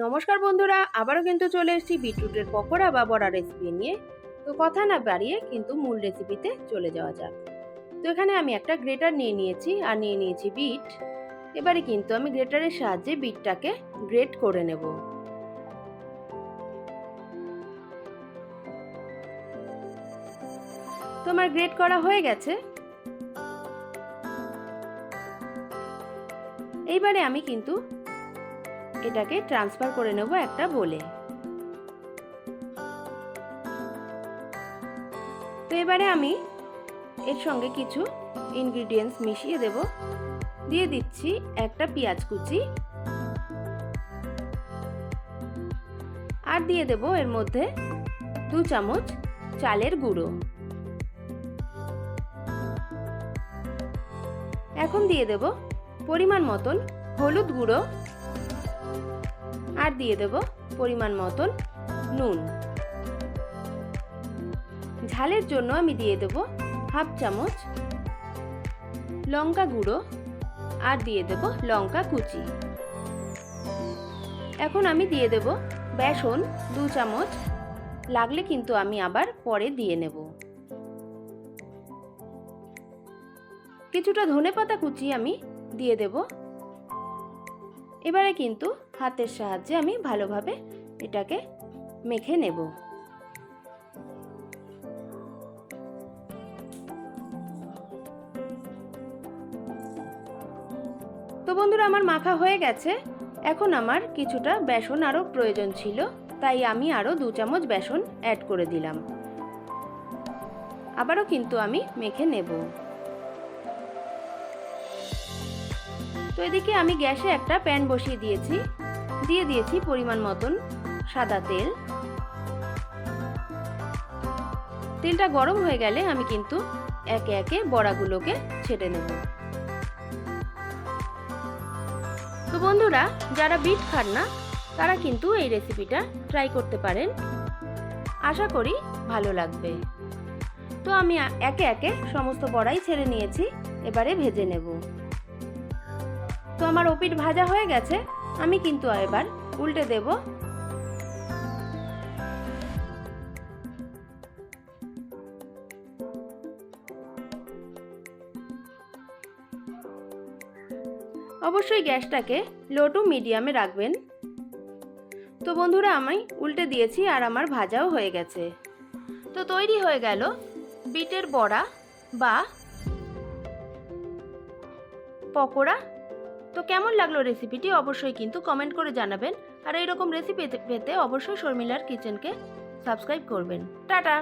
নমস্কার বন্ধুরা, আবারও কিন্তু চলে এসেছি বিটরুটের পকোড়া বা বড়া রেসিপি নিয়ে। তো কথা না বাড়িয়ে কিন্তু মূল রেসিপিতে চলে যাওয়া যাক। তো এখানে আমি একটা গ্রেটার নিয়ে নিয়েছি আর নিয়ে নিয়েছি বিট। এবারে কিন্তু আমি গ্রেটারের সাহায্যে বিটটাকে গ্রেট করে নেব। তো আমার গ্রেট করা হয়ে গেছে। এইবারে আমি কিন্তু এটাকে ট্রান্সফার করে নেব একটা বোলে। তো এবারে আমি এর সঙ্গে কিছু ইনগ্রিডিয়েন্টস মিশিয়ে দেব। দিয়ে দিচ্ছি একটা পেঁয়াজ কুচি, আর দিয়ে দেব এর মধ্যে 2 চামচ চালের গুঁড়ো। এখন দিয়ে দেব পরিমাণ মতন হলুদ গুঁড়ো, আর দিয়ে দেব পরিমাণ মতন নুন। ঝালের জন্য আমি দিয়ে দেব হাফ চামচ লঙ্কা গুঁড়ো, আর দিয়ে দেব লঙ্কা কুচি। এখন আমি দিয়ে দেব বেসন 2 চামচ, লাগলে কিন্তু আমি আবার পরে দিয়ে নেব। কিছুটা ধনেপাতা কুচি আমি দিয়ে দেব। এবারে কিন্তু হাতের সাহায্যে আমি ভালোভাবে এটাকে মেখে নেব। তো বন্ধুরা, আমার মাখা হয়ে গেছে। এখন আমার কিছুটা বেসন আরও প্রয়োজন ছিল, তাই আমি আরও 2 চামচ বেসন অ্যাড করে দিলাম। আবারও কিন্তু আমি মেখে নেব। তো এদিকে আমি গ্যাসে একটা প্যান বসিয়ে দিয়েছি, দিয়ে দিয়েছি পরিমাণ মতন সাদা তেল। তেলটা গরম হয়ে গেলে আমি কিন্তু একে একে বড়াগুলোকে ছেড়ে নেব। তো বন্ধুরা, যারা বিট খান না তারা কিন্তু এই রেসিপিটা ট্রাই করতে পারেন, আশা করি ভালো লাগবে। তো আমি একে একে সমস্ত বড়াই ছেড়ে নিয়েছি, এবারে ভেজে নেব। তো আমার ওপিঠ ভাজা হয়ে গেছে, আমি কিন্তু এবার উল্টে দেব। অবশ্যই গ্যাসটাকে লো টু মিডিয়ামে রাখবেন। তো বন্ধুরা, আমি উল্টে দিয়েছি আর আমার ভাজাও হয়ে গেছে। তো তৈরি হয়ে গেল বিটের বড়া বা পকোড়া। তো কেমন লাগলো রেসিপিটি অবশ্যই কিন্তু কমেন্ট করে জানাবেন। আর এইরকম রেসিপি পেতে অবশ্যই শর্মিলার কিচেনকে সাবস্ক্রাইব করবেন। টাটা।